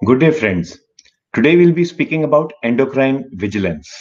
Good day, friends. Today we'll be speaking about endocrine vigilance.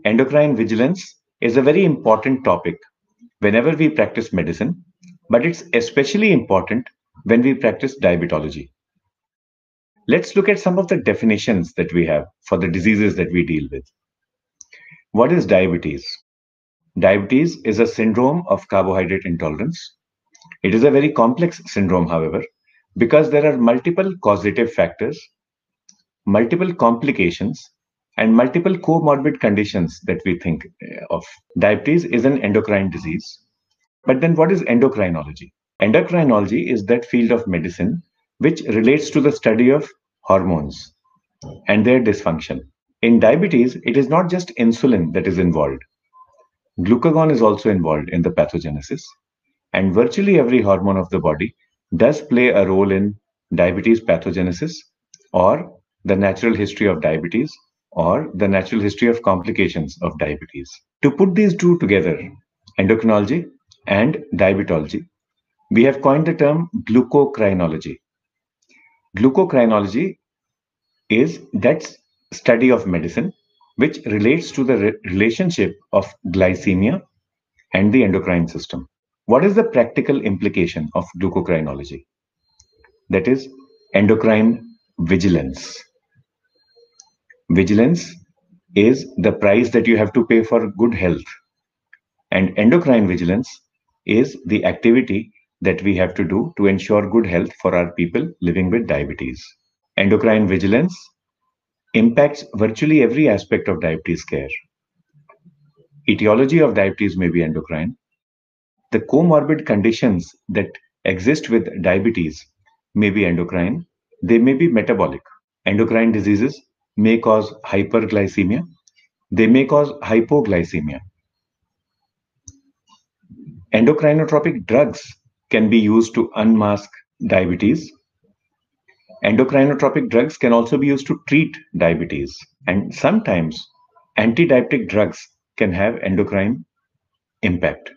Endocrine vigilance is a very important topic whenever we practice medicine, but it's especially important when we practice diabetology. Let's look at some of the definitions that we have for the diseases that we deal with. What is diabetes? Diabetes is a syndrome of carbohydrate intolerance. It is a very complex syndrome, however, because there are multiple causative factors, multiple complications, and multiple comorbid conditions that we think of. Diabetes is an endocrine disease. But then what is endocrinology? Endocrinology is that field of medicine which relates to the study of hormones and their dysfunction. In diabetes, it is not just insulin that is involved. Glucagon is also involved in the pathogenesis, and virtually every hormone of the body does play a role in diabetes pathogenesis or the natural history of diabetes or the natural history of complications of diabetes. To put these two together, endocrinology and diabetology, we have coined the term glucocrinology. Glucocrinology is that study of medicine which relates to the relationship of glycemia and the endocrine system. What is the practical implication of glucocrinology? That is endocrine vigilance. Vigilance is the price that you have to pay for good health, and endocrine vigilance is the activity that we have to do to ensure good health for our people living with diabetes. Endocrine vigilance impacts virtually every aspect of diabetes care. Etiology of diabetes may be endocrine. The comorbid conditions that exist with diabetes may be endocrine. They may be metabolic. Endocrine diseases may cause hyperglycemia. They may cause hypoglycemia. Endocrinotropic drugs can be used to unmask diabetes. Endocrinotropic drugs can also be used to treat diabetes. And sometimes anti-diabetic drugs can have endocrine impact.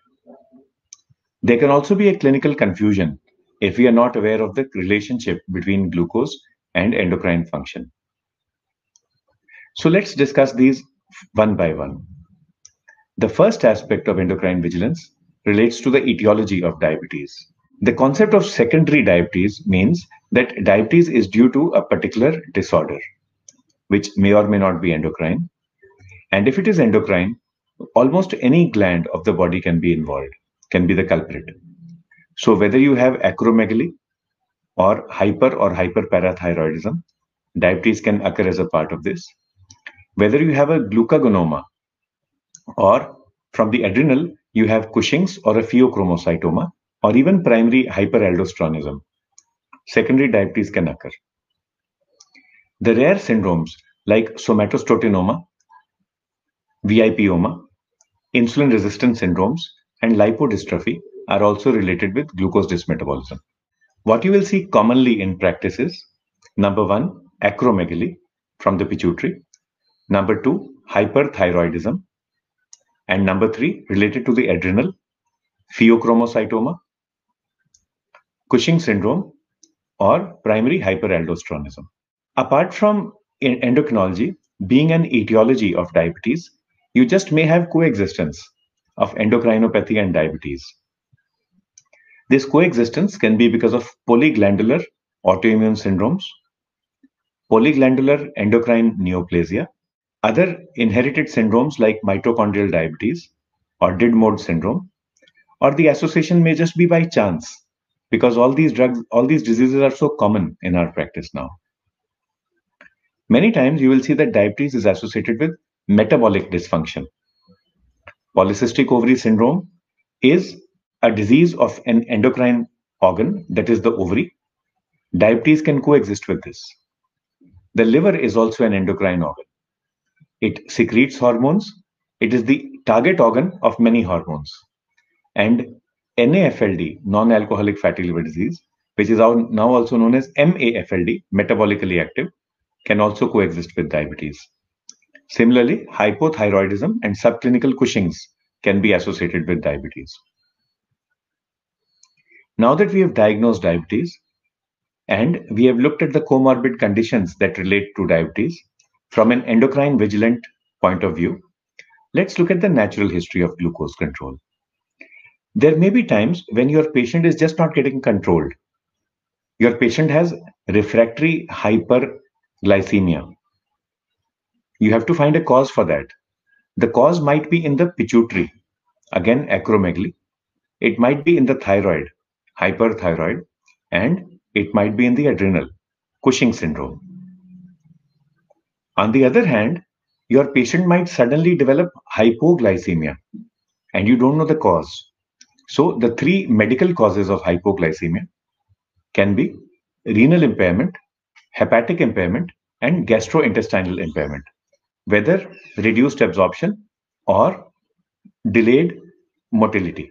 There can also be a clinical confusion if we are not aware of the relationship between glucose and endocrine function. So let's discuss these one by one. The first aspect of endocrine vigilance relates to the etiology of diabetes. The concept of secondary diabetes means that diabetes is due to a particular disorder, which may or may not be endocrine. And if it is endocrine, almost any gland of the body can be involved, can be the culprit. So whether you have acromegaly or hyperparathyroidism, diabetes can occur as a part of this. Whether you have a glucagonoma or from the adrenal, you have Cushing's or a pheochromocytoma or even primary hyperaldosteronism, secondary diabetes can occur. The rare syndromes like somatostatinoma, VIPoma, insulin-resistant syndromes, and lipodystrophy are also related with glucose dysmetabolism. What you will see commonly in practice is, number one, acromegaly from the pituitary, number two, hyperthyroidism, and number three, related to the adrenal, pheochromocytoma, Cushing syndrome, or primary hyperaldosteronism. Apart from endocrinology being an etiology of diabetes, you just may have coexistence of endocrinopathy and diabetes. This coexistence can be because of polyglandular autoimmune syndromes, polyglandular endocrine neoplasia, other inherited syndromes like mitochondrial diabetes or DID mode syndrome, or the association may just be by chance because all these diseases are so common in our practice now. Many times you will see that diabetes is associated with metabolic dysfunction. Polycystic ovary syndrome is a disease of an endocrine organ, that is the ovary. Diabetes can coexist with this. The liver is also an endocrine organ. It secretes hormones. It is the target organ of many hormones. And NAFLD, non-alcoholic fatty liver disease, which is now also known as MAFLD, metabolically active, can also coexist with diabetes. Similarly, hypothyroidism and subclinical Cushing's can be associated with diabetes. Now that we have diagnosed diabetes and we have looked at the comorbid conditions that relate to diabetes from an endocrine vigilant point of view, let's look at the natural history of glucose control. There may be times when your patient is just not getting controlled. Your patient has refractory hyperglycemia. You have to find a cause for that. The cause might be in the pituitary, again acromegaly. It might be in the thyroid, hyperthyroid, and it might be in the adrenal, Cushing syndrome. On the other hand, your patient might suddenly develop hypoglycemia and you don't know the cause. So, the three medical causes of hypoglycemia can be renal impairment, hepatic impairment, and gastrointestinal impairment, whether reduced absorption or delayed motility.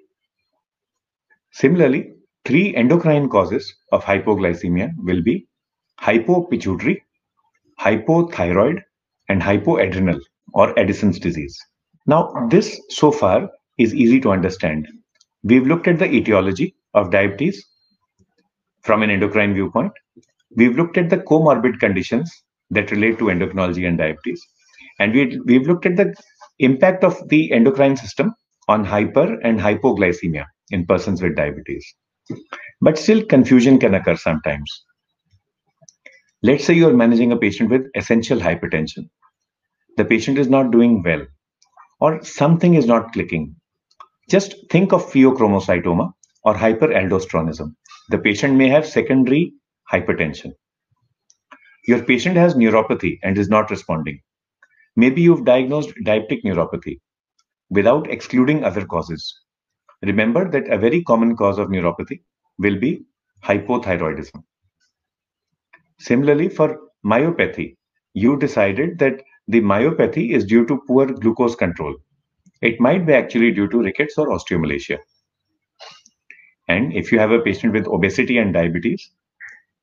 Similarly, three endocrine causes of hypoglycemia will be hypopituitary, hypothyroid, and hypoadrenal or Addison's disease. Now, this so far is easy to understand. We've looked at the etiology of diabetes from an endocrine viewpoint. We've looked at the comorbid conditions that relate to endocrinology and diabetes. And we've looked at the impact of the endocrine system on hyper and hypoglycemia in persons with diabetes. But still, confusion can occur sometimes. Let's say you're managing a patient with essential hypertension. The patient is not doing well, or something is not clicking. Just think of pheochromocytoma or hyperaldosteronism. The patient may have secondary hypertension. Your patient has neuropathy and is not responding. Maybe you've diagnosed diabetic neuropathy without excluding other causes. Remember that a very common cause of neuropathy will be hypothyroidism. Similarly, for myopathy, you decided that the myopathy is due to poor glucose control. It might be actually due to rickets or osteomalacia. And if you have a patient with obesity and diabetes,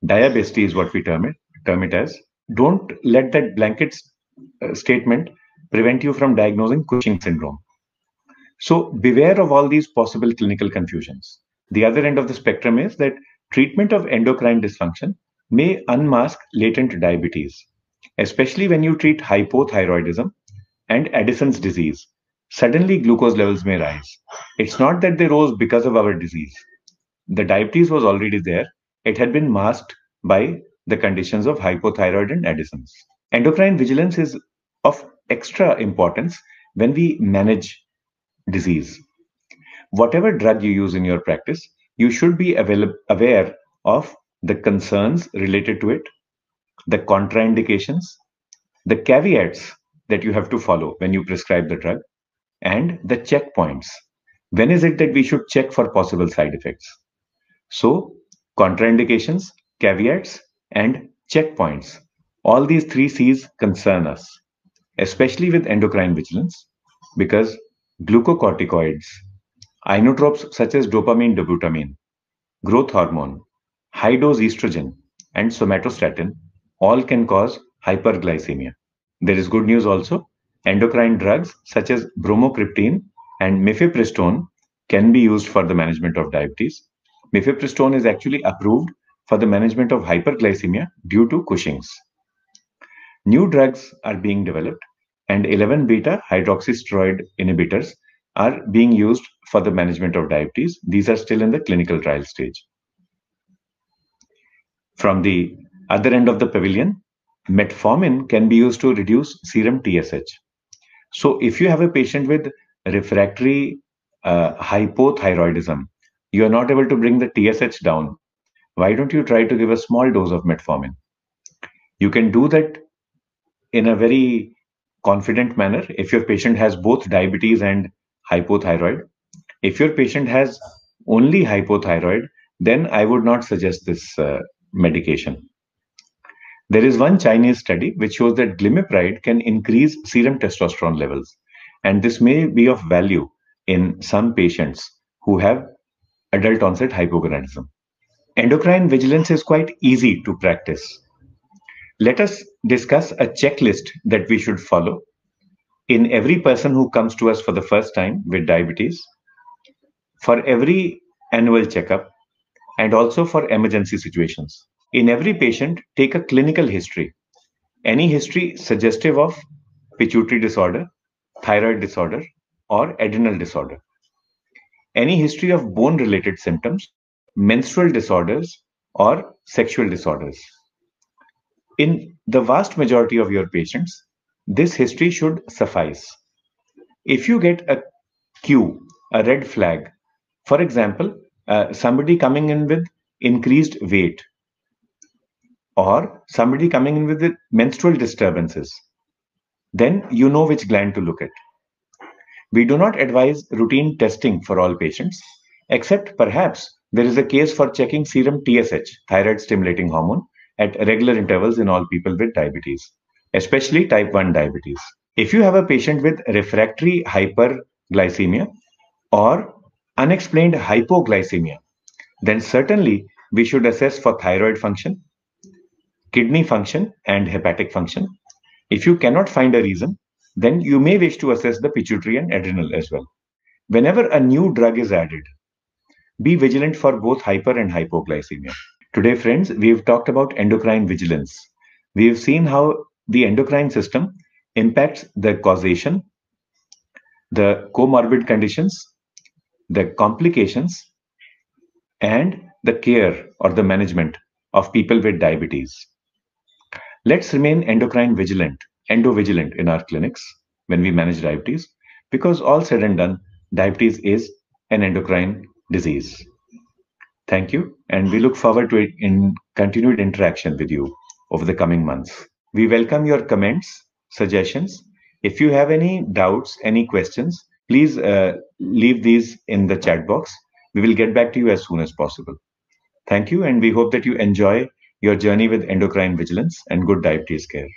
diabesity is what we term it as. Don't let that blanket statement prevent you from diagnosing Cushing syndrome. So beware of all these possible clinical confusions. The other end of the spectrum is that treatment of endocrine dysfunction may unmask latent diabetes, especially when you treat hypothyroidism and Addison's disease. Suddenly glucose levels may rise. It's not that they rose because of our disease. The diabetes was already there. It had been masked by the conditions of hypothyroid and Addison's. Endocrine vigilance is of extra importance when we manage disease. Whatever drug you use in your practice, you should be aware of the concerns related to it, the contraindications, the caveats that you have to follow when you prescribe the drug, and the checkpoints. When is it that we should check for possible side effects? So, contraindications, caveats, and checkpoints. All these three C's concern us, especially with endocrine vigilance, because glucocorticoids, inotropes such as dopamine dobutamine, growth hormone, high dose estrogen, and somatostatin all can cause hyperglycemia. There is good news also. Endocrine drugs such as bromocriptine and mifepristone can be used for the management of diabetes. Mifepristone is actually approved for the management of hyperglycemia due to Cushing's. New drugs are being developed, and 11 beta hydroxysteroid inhibitors are being used for the management of diabetes. These are still in the clinical trial stage. From the other end of the pavilion, metformin can be used to reduce serum TSH. So if you have a patient with refractory hypothyroidism, you are not able to bring the TSH down, why don't you try to give a small dose of metformin? You can do that in a very confident manner if your patient has both diabetes and hypothyroid. If your patient has only hypothyroid, then I would not suggest this medication. There is one Chinese study which shows that glimepiride can increase serum testosterone levels, and this may be of value in some patients who have adult onset hypogonadism. Endocrine vigilance is quite easy to practice. Let us discuss a checklist that we should follow in every person who comes to us for the first time with diabetes. For every annual checkup, and also for emergency situations. In every patient, take a clinical history. Any history suggestive of pituitary disorder, thyroid disorder, or adrenal disorder. Any history of bone-related symptoms, menstrual disorders, or sexual disorders. In the vast majority of your patients, this history should suffice. If you get a cue, a red flag, for example, somebody coming in with increased weight, or somebody coming in with menstrual disturbances, then you know which gland to look at. We do not advise routine testing for all patients, except perhaps there is a case for checking serum TSH, thyroid stimulating hormone, at regular intervals in all people with diabetes, especially type 1 diabetes. If you have a patient with refractory hyperglycemia or unexplained hypoglycemia, then certainly we should assess for thyroid function, kidney function, and hepatic function. If you cannot find a reason, then you may wish to assess the pituitary and adrenal as well. Whenever a new drug is added, be vigilant for both hyper and hypoglycemia. Today, friends, we've talked about endocrine vigilance. We've seen how the endocrine system impacts the causation, the comorbid conditions, the complications, and the care or the management of people with diabetes. Let's remain endocrine vigilant, endovigilant in our clinics when we manage diabetes, because all said and done, diabetes is an endocrine disease. Thank you, and we look forward to continued interaction with you over the coming months. We welcome your comments, suggestions. If you have any doubts, any questions, please leave these in the chat box. We will get back to you as soon as possible. Thank you, and we hope that you enjoy your journey with endocrine vigilance and good diabetes care.